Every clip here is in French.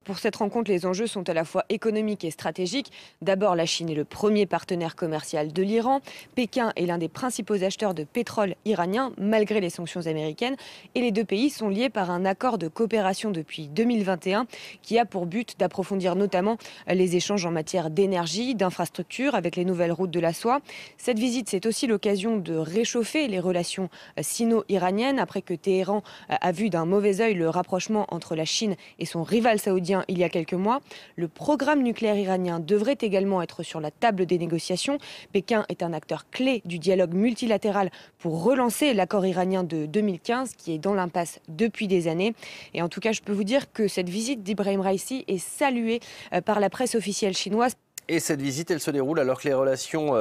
Pour cette rencontre, les enjeux sont à la fois économiques et stratégiques. D'abord, la Chine est le premier partenaire commercial de l'Iran. Pékin est l'un des principaux acheteurs de pétrole iranien, malgré les sanctions américaines. Et les deux pays sont liés par un accord de coopération depuis 2021 qui a pour but d'approfondir notamment les échanges en matière d'énergie, d'infrastructures avec les nouvelles routes de la soie. Cette visite, c'est aussi l'occasion de réchauffer les relations sino-iraniennes après que Téhéran a vu d'un mauvais œil le rapprochement entre la Chine et son rival saoudien il y a quelques mois. Le programme nucléaire iranien devrait également être sur la table des négociations. Pékin est un acteur clé du dialogue multilatéral pour relancer l'accord iranien de 2015 qui est dans l'impasse depuis des années. Et en tout cas, je peux vous dire que cette visite d'Ibrahim Raïssi est saluée par la presse officielle chinoise. Et cette visite, elle se déroule alors que les relations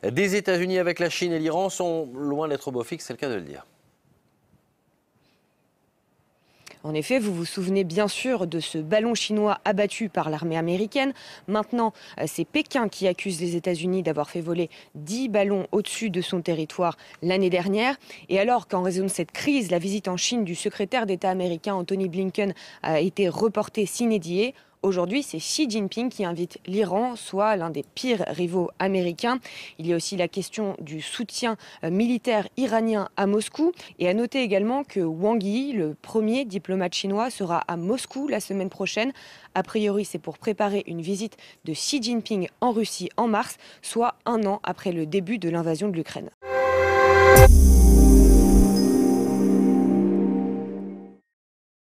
des États-Unis avec la Chine et l'Iran sont loin d'être au beau fixe, c'est le cas de le dire. En effet, vous vous souvenez bien sûr de ce ballon chinois abattu par l'armée américaine. Maintenant, c'est Pékin qui accuse les États-Unis d'avoir fait voler 10 ballons au-dessus de son territoire l'année dernière. Et alors qu'en raison de cette crise, la visite en Chine du secrétaire d'État américain Anthony Blinken a été reportée sine die. Aujourd'hui, c'est Xi Jinping qui invite l'Iran, soit l'un des pires rivaux américains. Il y a aussi la question du soutien militaire iranien à Moscou. Et à noter également que Wang Yi, le premier diplomate chinois, sera à Moscou la semaine prochaine. A priori, c'est pour préparer une visite de Xi Jinping en Russie en mars, soit un an après le début de l'invasion de l'Ukraine.